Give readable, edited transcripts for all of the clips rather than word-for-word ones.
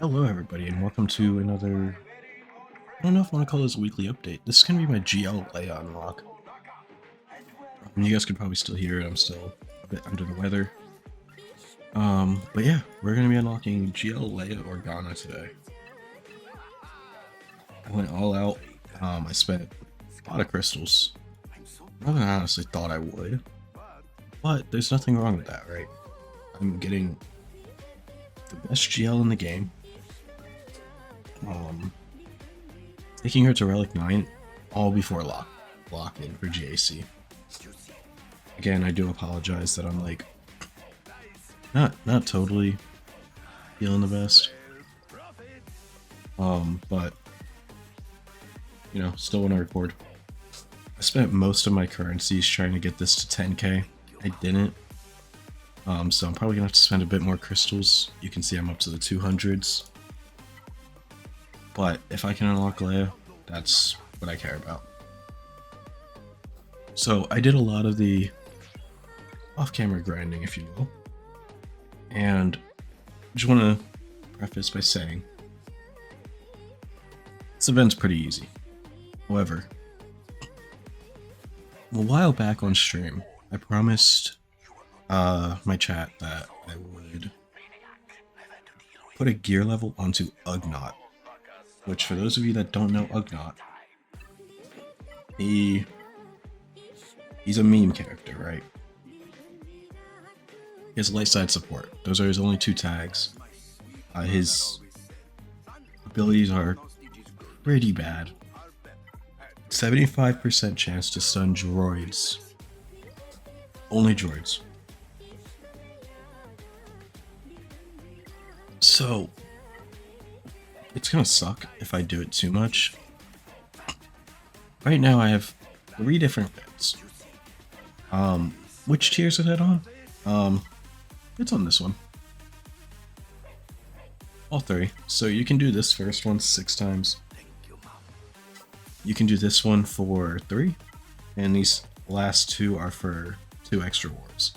Hello, everybody, and welcome to another. I don't know if I want to call this a weekly update. This is going to be my GL Leia unlock. You guys could probably still hear it. I'm still a bit under the weather. But yeah, we're going to be unlocking GL Leia Organa today. I went all out. I spent a lot of crystals. More than I honestly thought I would. But there's nothing wrong with that, right? I'm getting the best GL in the game. Taking her to Relic 9 all before lock-in for GAC. Again, I do apologize that I'm like not totally feeling the best. But you know, still want to record. I spent most of my currencies trying to get this to 10k. I didn't. So I'm probably gonna have to spend a bit more crystals. You can see I'm up to the 200s. But if I can unlock Leia, that's what I care about. So I did a lot of the off-camera grinding, if you will. And I just want to preface by saying this event's pretty easy. However, a while back on stream, I promised my chat that I would put a gear level onto Ugnaught. Which, for those of you that don't know Ugnaught, he's a meme character, right? He has light side support. Those are his only two tags. His abilities are pretty bad. 75% chance to stun droids. Only droids. So it's gonna suck if I do it too much. Right now I have 3 different bits. Which tiers is that on? It's on this one. All 3. So you can do this first one 6 times. You can do this one for 3. And these last 2 are for 2 extra wars.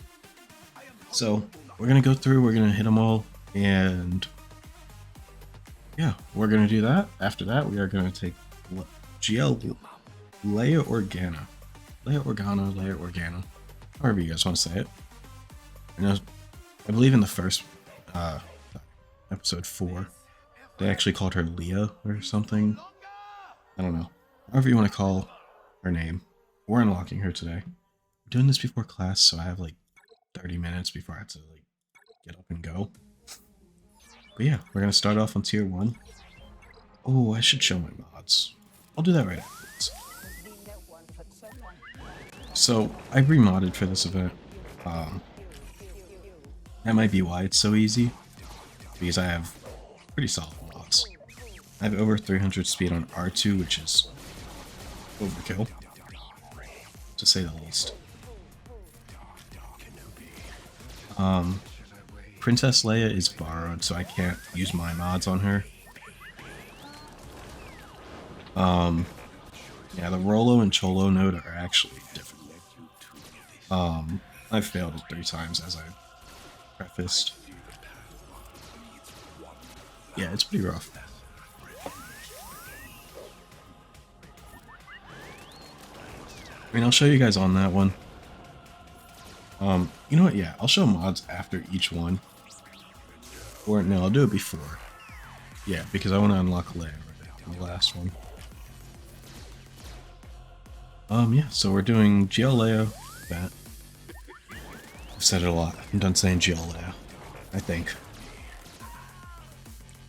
So we're gonna go through, we're gonna hit them all, and yeah, we're gonna do that. After that, we are gonna take GL Leia Organa. Leia Organa. However you guys want to say it. I believe in the first episode 4, they actually called her Leia or something. I don't know. However you want to call her name. We're unlocking her today. I'm doing this before class, so I have like 30 minutes before I have to like get up and go. But yeah, we're gonna start off on tier 1. Oh, I should show my mods. I'll do that right afterwards. So I remodded for this event. That might be why it's so easy, because I have pretty solid mods. I have over 300 speed on R2, which is overkill, to say the least. Princess Leia is borrowed, so I can't use my mods on her. Yeah, the Rolo and Cholo node are actually different. I've failed it 3 times, as I prefaced. Yeah, it's pretty rough. I mean, I'll show you guys on that one. You know what? Yeah, I'll show mods after each one. Or no, I'll do it before. Yeah, because I want to unlock Leia in the last one. Yeah, so we're doing GL Leia. That. I've said it a lot. I'm done saying GL Leia, I think.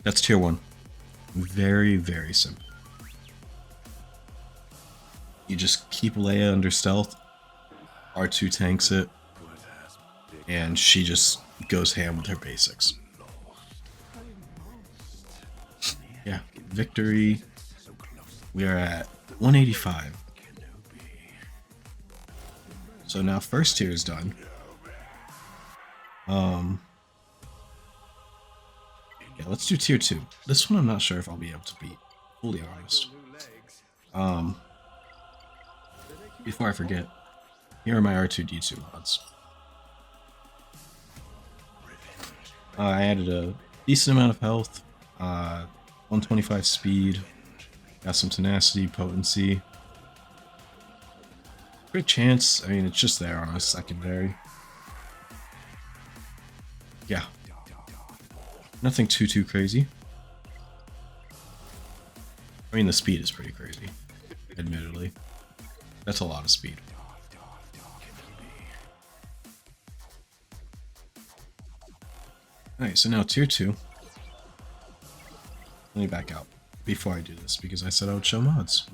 That's tier 1. Very, very simple. You just keep Leia under stealth. R2 tanks it. And she just goes ham with her basics. Yeah, victory. We are at 185. So now first tier is done. Yeah, let's do tier 2. This one I'm not sure if I'll be able to beat, fully honest. Before I forget, here are my R2D2 mods. I added a decent amount of health, 125 speed. Got some tenacity, potency. Good chance. I mean, it's just there on a secondary. Yeah. Nothing too crazy. I mean, the speed is pretty crazy, admittedly. That's a lot of speed. Alright, so now tier 2. Let me back out before I do this, because I said I would show mods.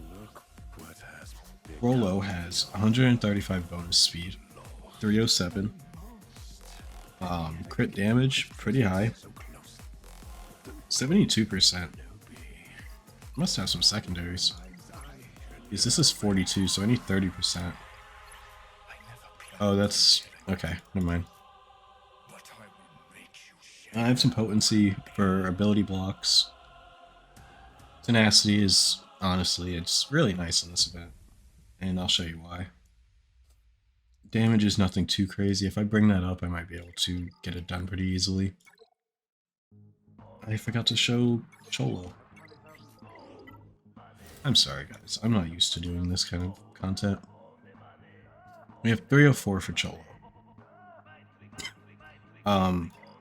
Rolo has 135 bonus speed, 307. Crit damage, pretty high. 72%. Must have some secondaries. Because this is 42, so I need 30%. Oh, that's... okay, never mind. I have some potency for ability blocks. Tenacity is, honestly, it's really nice in this event. And I'll show you why. Damage is nothing too crazy. If I bring that up, I might be able to get it done pretty easily. I forgot to show Cholo. I'm sorry, guys. I'm not used to doing this kind of content. We have 304 for Cholo.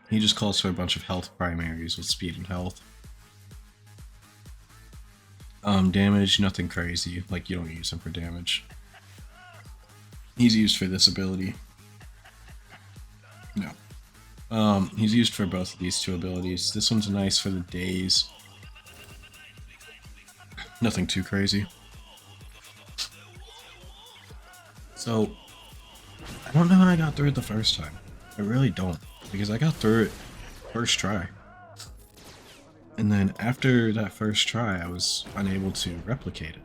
He just calls for a bunch of health primaries with speed and health. Damage, nothing crazy. Like, you don't use him for damage. He's used for this ability. No. He's used for both of these two abilities. This one's nice for the days. Nothing too crazy. So, I don't know how I got through it the first time. I really don't. Because I got through it first try. And then after that first try, I was unable to replicate it.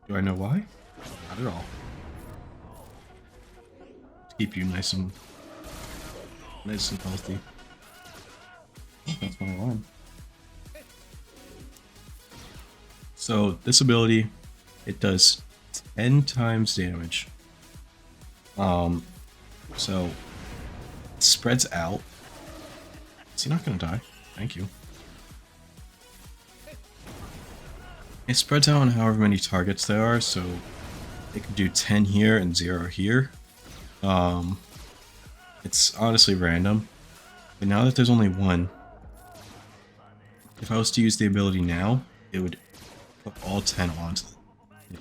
Do I know why? Not at all. To keep you nice and healthy. That's my alarm. So this ability, it does 10 times damage. So it spreads out. Is he not gonna die? Thank you. It spreads out on however many targets there are, so it can do 10 here and 0 here. It's honestly random. But now that there's only one, if I was to use the ability now, it would put all 10 onto it.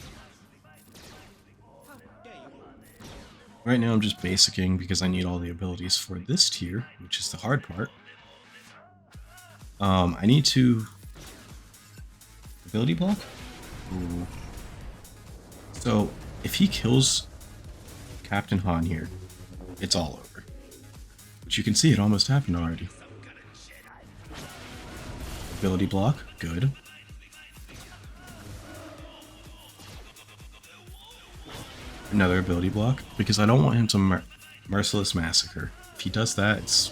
Right now I'm just basicing because I need all the abilities for this tier, which is the hard part. I need to... ability block? Ooh. So, if he kills Captain Han here, it's all over. But you can see it almost happened already. Ability block, good. Another ability block, because I don't want him to Merciless Massacre. If he does that, it's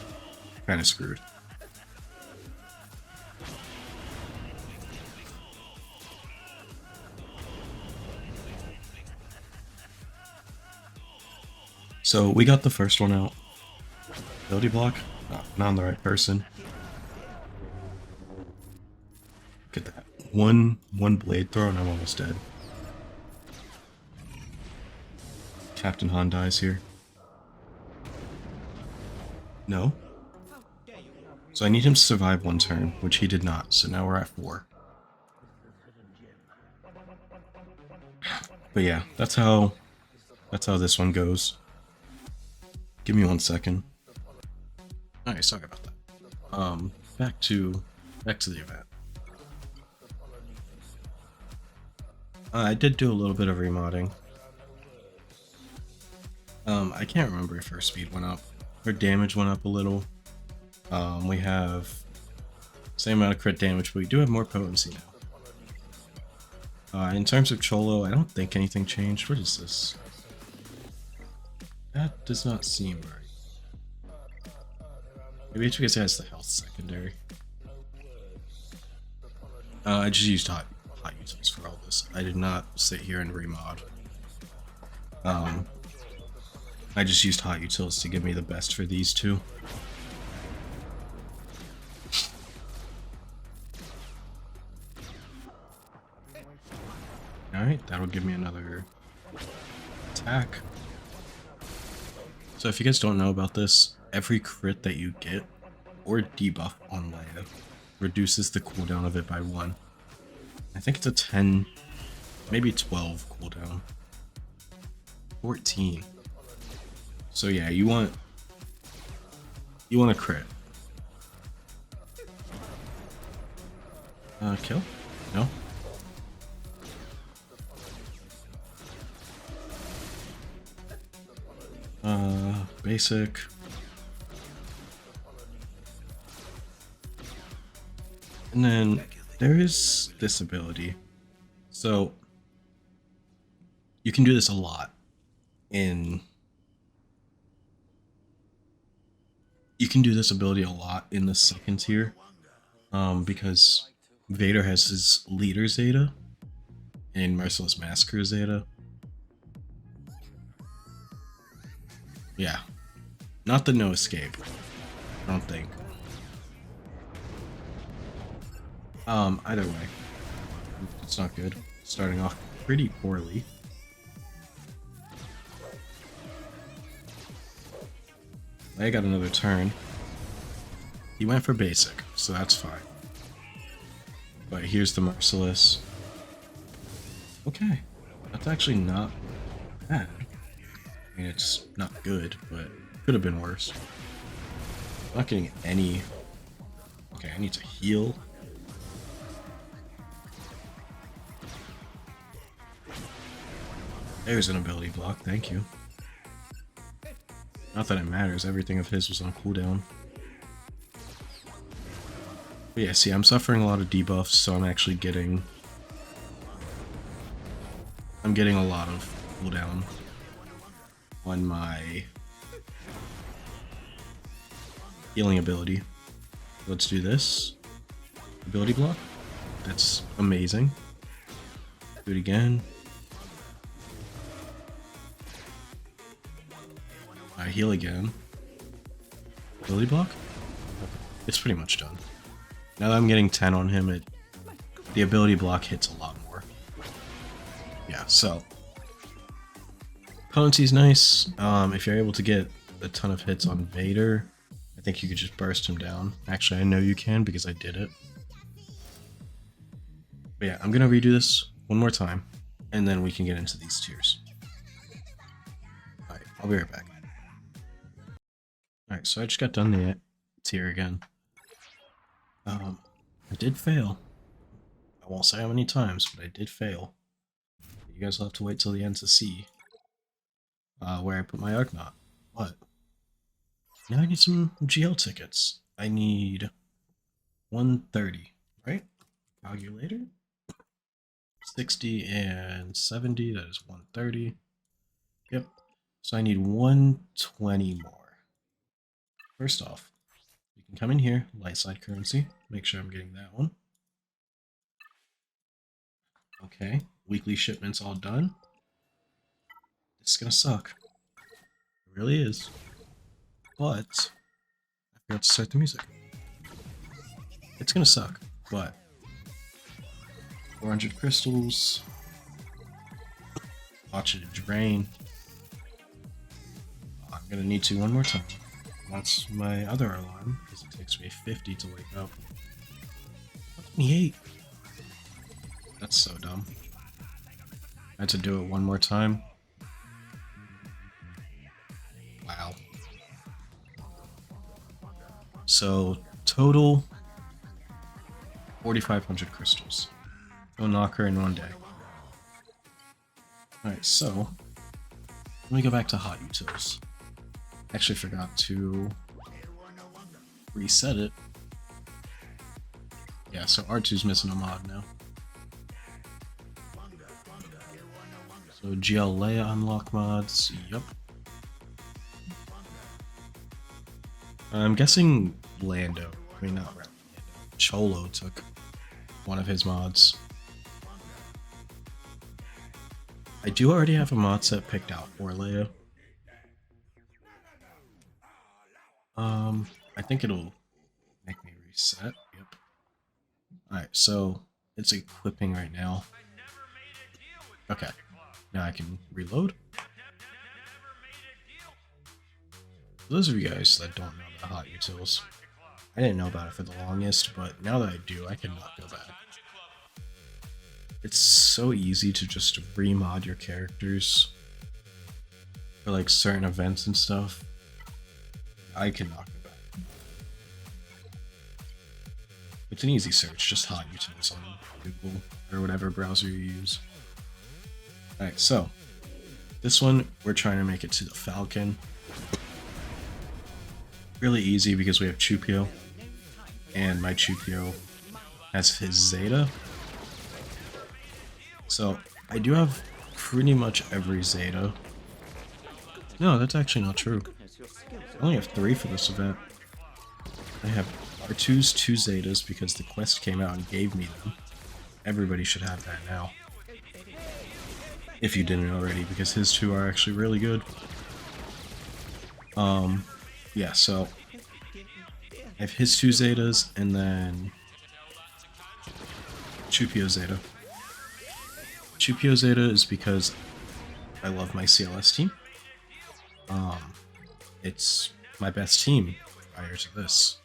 kind of screwed. So we got the first one out. Ability block? Oh, not on the right person. Look at that. One blade throw and I'm almost dead. Captain Han dies here. No? So I need him to survive one turn, which he did not, so now we're at 4. But yeah, that's how this one goes. Give me 1 second. Alright, sorry about that. Back to the event. I did do a little bit of remodding. I can't remember if her speed went up. Her damage went up a little. We have same amount of crit damage, but we do have more potency now. In terms of Cholo, I don't think anything changed. What is this? That does not seem right. Maybe it's because it has the health secondary. I just used hot utils for all this. I did not sit here and remod. I just used hot utils to give me the best for these two. that'll give me another attack. So if you guys don't know about this, every crit that you get or debuff on Leia reduces the cooldown of it by 1. I think it's a 10, maybe 12 cooldown. 14. So yeah, you want a crit. Kill? No? Basic. And then there is this ability. So you can do this a lot in... You can do this ability a lot in the second tier. Because Vader has his leader Zeta and Merciless Massacre Zeta. Yeah. Not the no escape. I don't think. Either way. It's not good. Starting off pretty poorly. I got another turn. He went for basic, so that's fine. But here's the Merciless. Okay. That's actually not bad. I mean, it's not good, but could have been worse. I'm not getting any... Okay, I need to heal. There's an ability block, thank you. Not that it matters, everything of his was on cooldown. But yeah, see, I'm suffering a lot of debuffs, so I'm actually getting... I'm getting a lot of cooldown on my healing ability. Let's do this. Ability block. That's amazing. Do it again. I heal again. Ability block? It's pretty much done. Now that I'm getting 10 on him, the ability block hits a lot more. Yeah, so Penalties nice. If you're able to get a ton of hits on Vader, I think you could just burst him down. Actually, I know you can because I did it. But yeah, I'm gonna redo this one more time, and then we can get into these tiers. Alright, I'll be right back. Alright, so I just got done the tier again. I did fail. I won't say how many times, but I did fail. You guys will have to wait till the end to see where I put my Argonaut. What? Now I need some GL tickets. I need 130, right? Calculator? 60 and 70, that is 130. Yep. So I need 120 more. First off, you can come in here, light side currency, make sure I'm getting that one. Okay, weekly shipments all done. This is gonna suck. It really is. But I forgot to start the music. It's gonna suck, but 400 crystals. Watch it drain. I'm gonna need to one more time. That's my other alarm, because it takes me 50 to wake up. 28. That's so dumb. I had to do it one more time. Wow. So, total 4,500 crystals. Go knock her in one day. Alright, so let me go back to hot utils. Actually forgot to reset it. Yeah, so R2's missing a mod now. So GL Leia unlock mods, yep. I'm guessing Lando, I mean not Lando, Cholo took one of his mods. I do already have a mod set picked out for Leia. I think it'll make me reset, yep. Alright, so it's equipping right now. Okay, now I can reload. For those of you guys that don't know about hot utils, I didn't know about it for the longest, but now that I do, I cannot go back. It's so easy to just remod your characters for like certain events and stuff. I cannot go back. It's an easy search, just hot utils on Google or whatever browser you use. Alright, so this one we're trying to make it to the Falcon. Really easy because we have Chupio, and my Chupio has his Zeta. So I do have pretty much every Zeta. No, that's actually not true. I only have 3 for this event. I have R2's 2 Zetas because the quest came out and gave me them. Everybody should have that now. If you didn't already, because his 2 are actually really good. Yeah, so I have his 2 Zetas and then Chupio Zeta. Chupio Zeta is because I love my CLS team. It's my best team prior to this.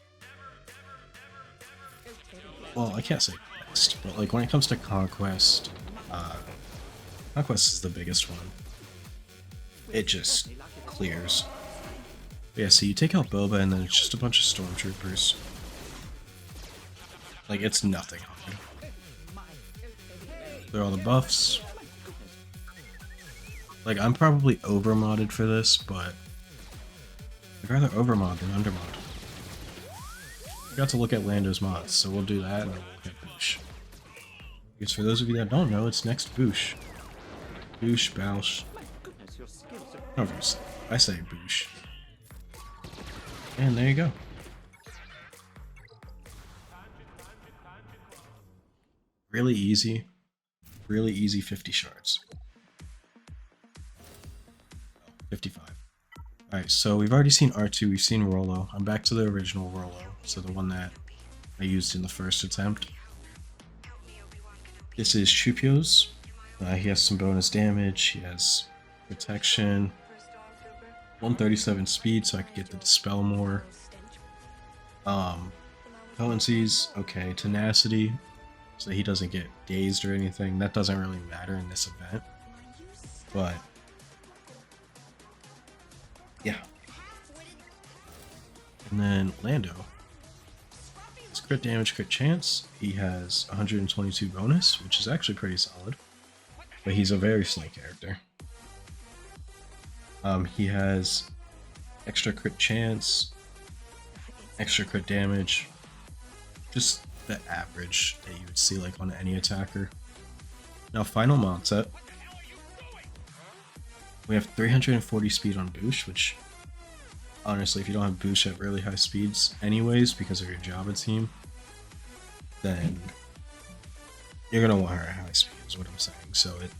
Well, I can't say best, but like when it comes to Conquest, Conquest is the biggest one. It just clears. But yeah, so you take out Boba and then it's just a bunch of stormtroopers. Like, it's nothing hard. They're all the buffs. Like, I'm probably over-modded for this, but I'd rather over-mod than under-mod. We got to look at Lando's mods, so we'll do that and then we'll look at Boosh. Because for those of you that don't know, it's next Boosh. Boosh, Bausch. However you say it. I say Boosh. And there you go. Really easy 50 shards. 55. Alright, so we've already seen R2, we've seen Rollo. I'm back to the original Rollo, so the one that I used in the first attempt. This is Chupio's. He has some bonus damage, he has protection, 137 speed so I could get the Dispel more. Potencies, okay, tenacity, so he doesn't get dazed or anything. That doesn't really matter in this event. But yeah. And then Lando. His crit damage, crit chance. He has 122 bonus, which is actually pretty solid. But he's a very slow character. He has extra crit chance, extra crit damage, just the average that you would see like on any attacker. Now, final mod set. We have 340 speed on Boosh, which honestly, if you don't have Boosh at really high speeds anyways because of your Jabba team, then you're gonna want her at high speed is what I'm saying, so it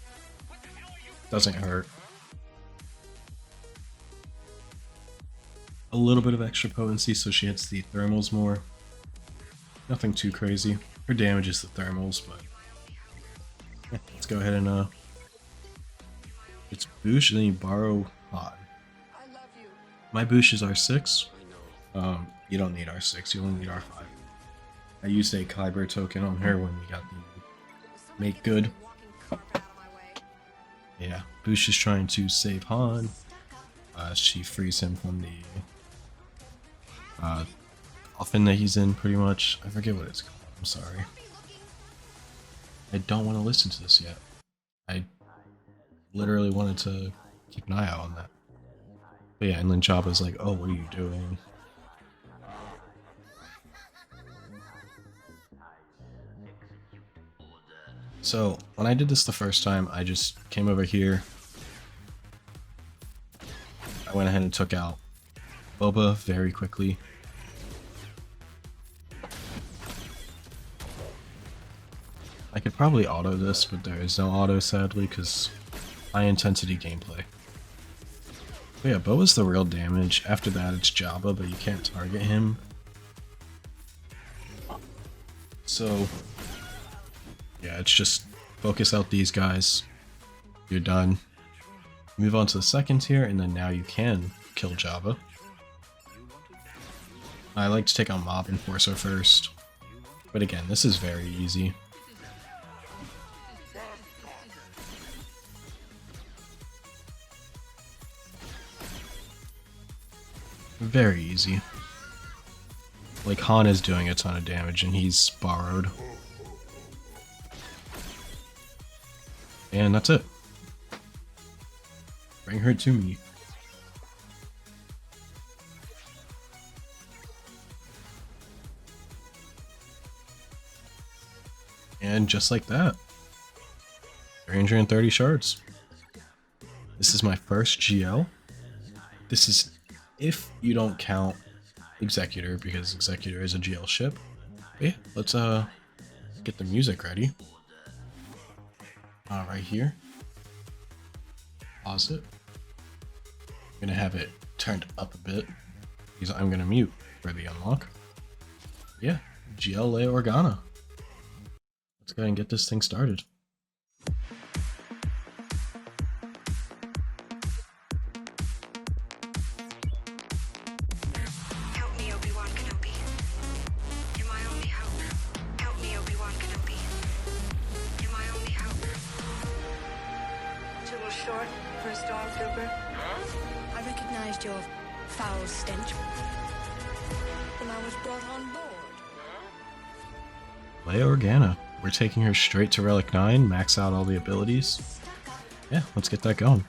doesn't hurt. A little bit of extra potency so she hits the thermals more. Nothing too crazy. Her damage is the thermals, but yeah, let's go ahead and it's Boosh and then you borrow Han. My Boosh is R6. You don't need R6, you only need R5. I used a Kyber token on her when we got the Make Good. Yeah, Boosh is trying to save Han. She frees him from the coffin that he's in, pretty much. I forget what it's called, I'm sorry. I don't want to listen to this yet. I literally wanted to keep an eye out on that. But yeah, and then Jabba's like, oh, what are you doing? So, when I did this the first time, I just came over here. I went ahead and took out Boba very quickly. I could probably auto this, but there is no auto, sadly, because high intensity gameplay. But yeah, Boba's the real damage. After that, it's Jabba, but you can't target him. So yeah, it's just focus out these guys, You're done. Move on to the second tier, and then now you can kill Java. I like to take on Mob Enforcer first, but again, this is very easy. Very easy. Like, Han is doing a ton of damage and he's borrowed. And that's it. Bring her to me. And just like that, 330 shards. This is my first GL. This is if you don't count Executor, because Executor is a GL ship. But yeah, let's get the music ready. Right here. Pause it. I'm gonna have it turned up a bit because I'm gonna mute for the unlock. Yeah, GL Leia Organa. Let's go ahead and get this thing started. Short for a stormtrooper. I recognized your foul stench when I was brought on board. Leia Organa. We're taking her straight to Relic 9, max out all the abilities. Yeah, let's get that going.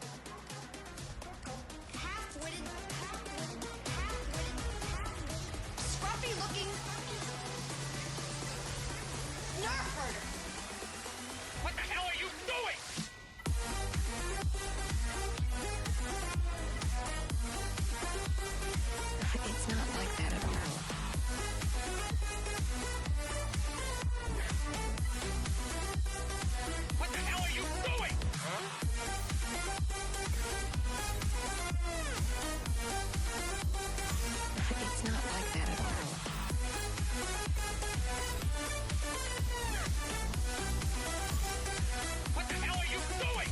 It's not like that at all. What the hell are you doing? It's not like that at all. What the hell are you doing?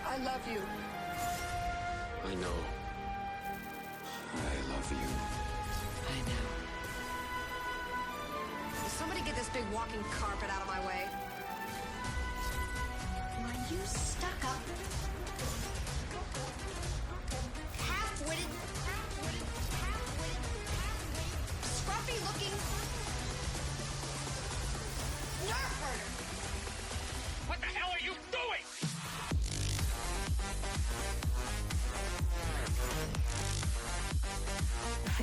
I love you. I know. I love you. I know. Will somebody get this big walking carpet out of my way? Are you stuck up? Half-witted, scruffy looking nerf herder. What the hell are you doing?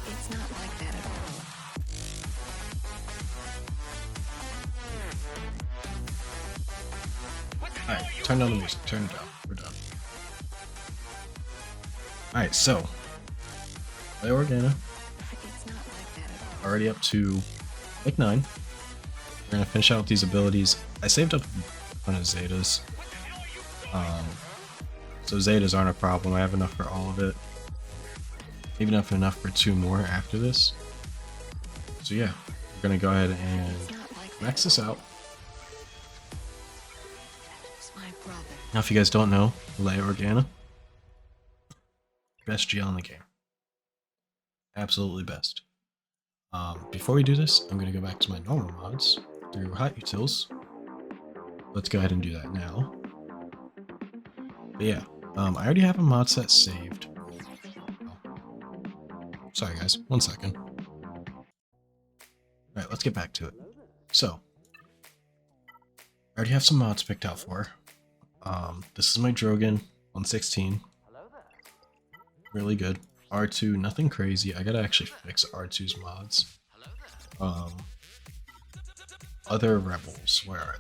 It's not like that at all. Alright, turn down the music. Turn it down. We're done. Alright, so. Leia Organa. It's not like that at all. Already up to like 9. We're gonna finish out with these abilities. I saved up a ton of Zetas. So Zetas aren't a problem. I have enough for all of it. Even enough for 2 more after this. So yeah, we're gonna go ahead and max this out. My brother. Now, if you guys don't know, Leia Organa, best GL in the game. Absolutely best. Before we do this, I'm gonna go back to my normal mods through Hot Utils. Let's go ahead and do that now. But yeah, I already have a mod set saved. Sorry guys, 1 second. Alright, let's get back to it. So, I already have some mods picked out for her. This is my Drogon 116. Really good. R2, nothing crazy. I gotta actually fix R2's mods. Other rebels, where are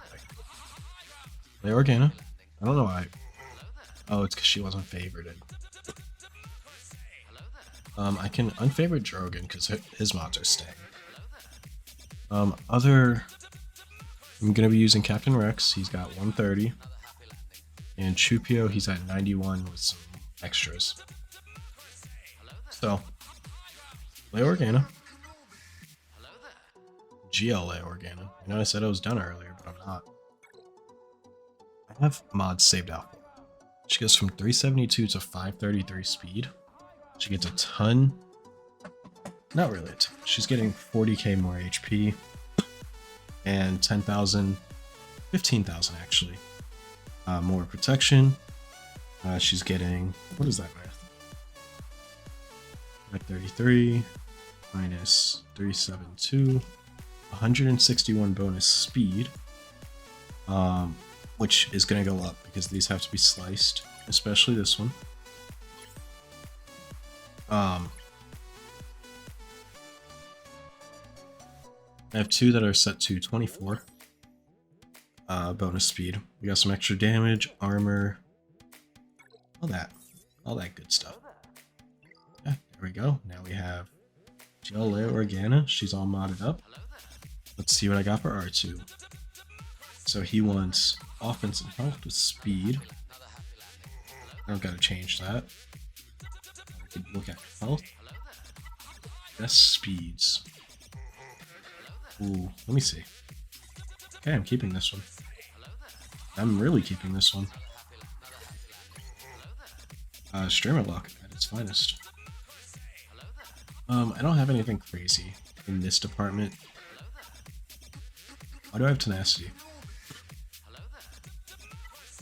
they? Leia Organa. I don't know why. Oh, it's because she wasn't favorited. I can unfavorite Drogon because his mods are staying. I'm gonna be using Captain Rex. He's got 130. And Chupio, he's at 91 with some extras. So, Leia Organa. GL Leia Organa. I know I said I was done earlier, but I'm not. I have mods saved out. She goes from 372 to 533 speed. She gets a ton. Not really a ton. She's getting 40k more HP. And 10,000, 15,000 actually. More protection. She's getting, what is that math? 533 minus 372. 161 bonus speed. Which is going to go up because these have to be sliced, especially this one. I have two that are set to 24 bonus speed. We got some extra damage, armor, all that good stuff. Yeah, there we go. Now we have GL Leia Organa. She's all modded up. Let's see what I got for R2. So he wants offense and health with speed. I don't gotta change that. We can look at health. Best speeds. Ooh, let me see. Okay, I'm keeping this one. I'm really keeping this one. Streamer luck at its finest. I don't have anything crazy in this department. Why do I have tenacity?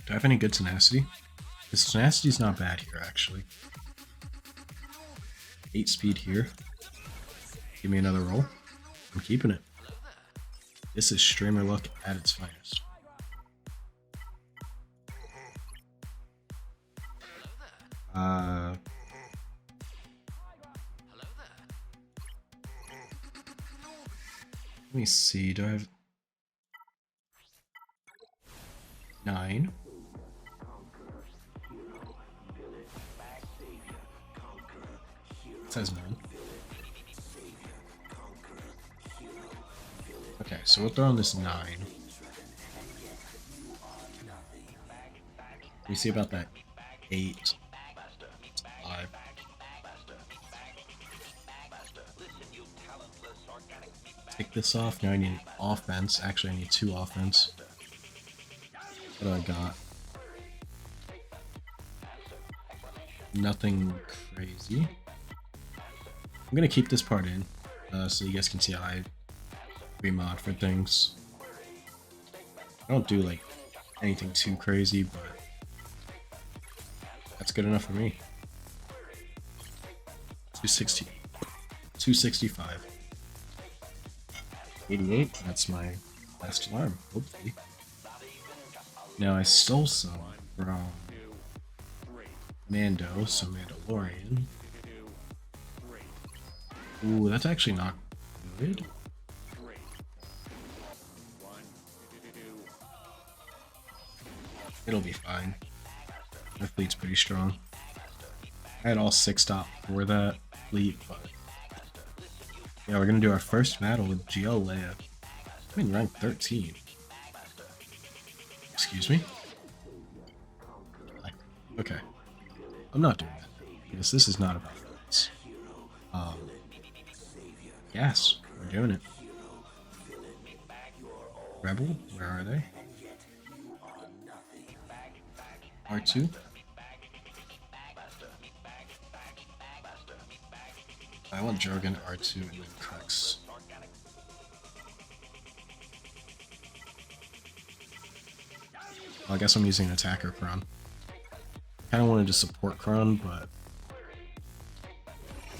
Do I have any good tenacity? Because tenacity's not bad here, actually. 8 speed here. Give me another roll. I'm keeping it. This is streamer luck at its finest. Let me see, do I have 9? It says 9. Okay, so we'll throw on this 9. We see about that 8. 5. Take this off. Now I need offense. Actually, I need 2 offense. What do I got? Nothing crazy. I'm gonna keep this part in, so you guys can see how I remod for things. I don't do like anything too crazy, but that's good enough for me. 260, 265, 88. That's my last alarm, hopefully. Now I stole some from Mando, so Mandalorian. Ooh, that's actually not good. It'll be fine. My fleet's pretty strong. I had all 6 stop for that fleet, but yeah, we're gonna do our first battle with GL Leia. I'm in rank 13. Excuse me? Okay. I'm not doing that because this is not about fights. Yes, we're doing it. Rebel, where are they? R2? I want Jorgen, R2, and then Crux. Well, I guess I'm using attacker Kron. Kinda wanted to support Kron, but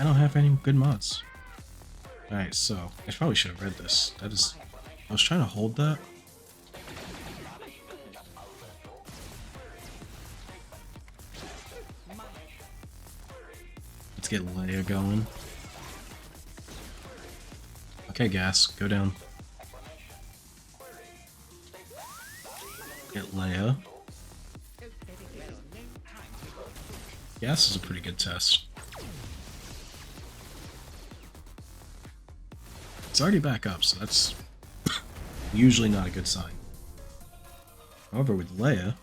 I don't have any good mods. Alright, so I probably should have read this. That is, I was trying to hold that. Let's get Leia going. Okay, gas, go down. Get Leia. Gas is a pretty good test. It's already back up, so that's usually not a good sign. However, with Leia,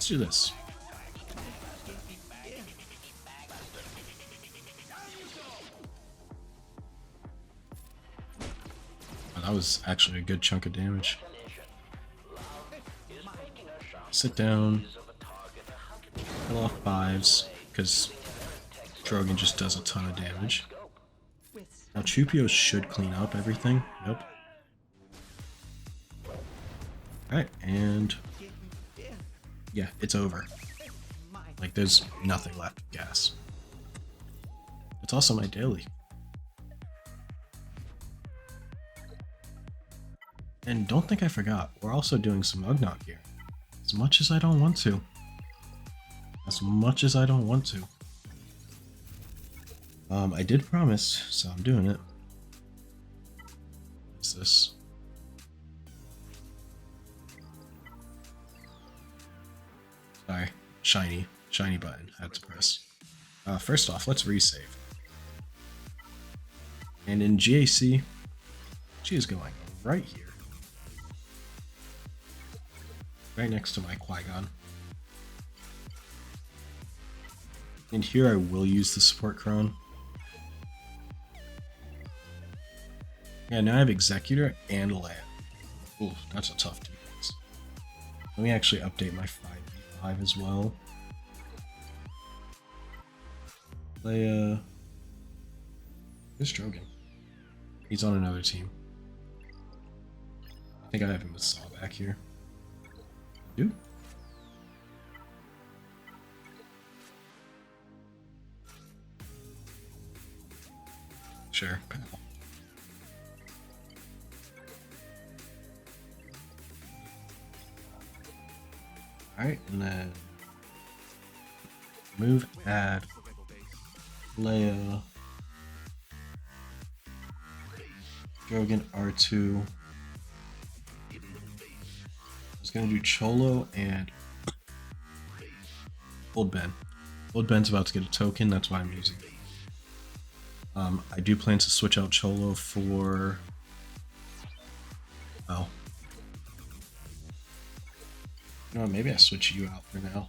Let's do this. Oh, that was actually a good chunk of damage. Sit down. Kill off 5s, because Drogon just does a ton of damage. Now Chupio should clean up everything. Yep. Alright, and yeah, it's over. Like, there's nothing left of gas. It's also my daily. And don't think I forgot, we're also doing some Ugnaught gear. As much as I don't want to. As much as I don't want to. I did promise, so I'm doing it. What's this? Sorry, shiny button, had to press. First off, let's resave. And in GAC, she is going right here. Right next to my Qui-Gon. And here I will use the support crown. Yeah, now I have Executor and Leia. Ooh, that's a tough defense. Let me actually update my 5v5 as well. Leia... Where's Drogon? He's on another team. I think I have him with Saw back here. Dude? Sure. Alright, and then move, add Leia, Drogon, R2. I was gonna do Cholo and Old Ben. Old Ben's about to get a token, that's why I'm using it. I do plan to switch out Cholo for... Oh. You know what, maybe I switch you out for now.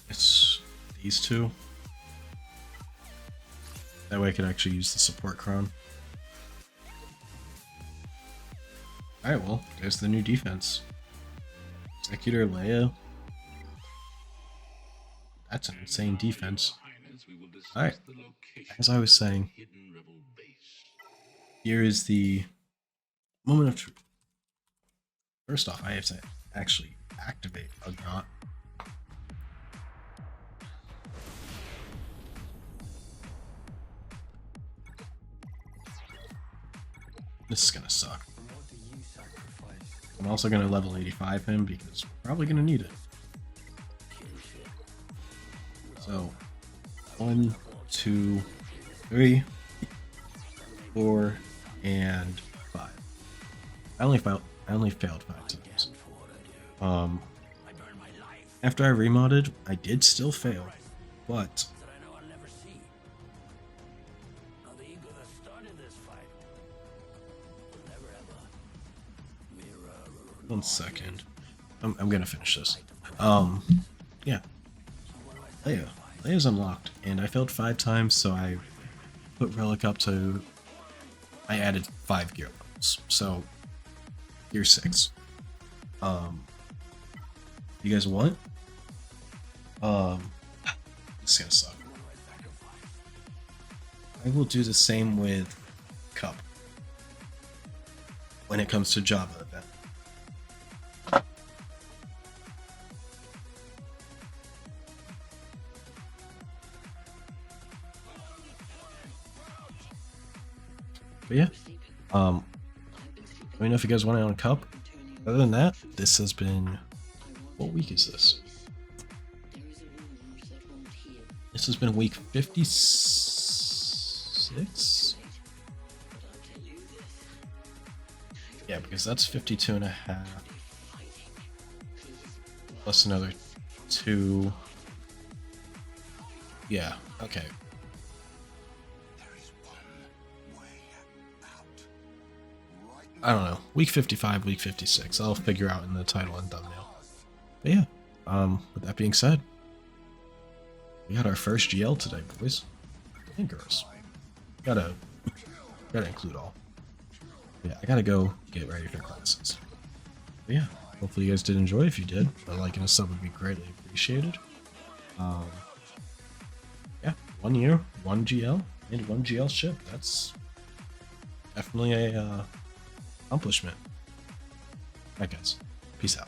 It's these two. That way I can actually use the support crown. Alright, well, there's the new defense. Executor Leia. That's an insane defense. Alright, as I was saying, here is the moment of truth. First off, I have to actually activate Ugnaught. This is gonna suck. I'm also gonna level 85 him because we're probably gonna need it. So, 1, 2, 3, 4, and 5. I only failed 5 times. After I remodded, I did still fail, but one second. I'm gonna finish this. Yeah. Leia's unlocked, and I failed 5 times, so I put Relic up to... I added 5 gear levels, so gear 6. You guys want? This is gonna suck. I will do the same with Cup when it comes to Java event. But yeah, let me know if you guys want it on a cup. Other than that, this has been... What week is this? This has been week 56? Yeah, because that's 52 and a half. Plus another 2. Yeah, okay. I don't know, week 55, week 56. I'll figure out in the title and thumbnail. But yeah, with that being said, we got our first GL today, boys and girls. Gotta include all. Yeah, I gotta go get ready for classes. But yeah, hopefully you guys did enjoy. If you did, a like and a sub would be greatly appreciated. Yeah, 1 year, 1 GL, and 1 GL ship. That's definitely a accomplishment. Alright guys, peace out.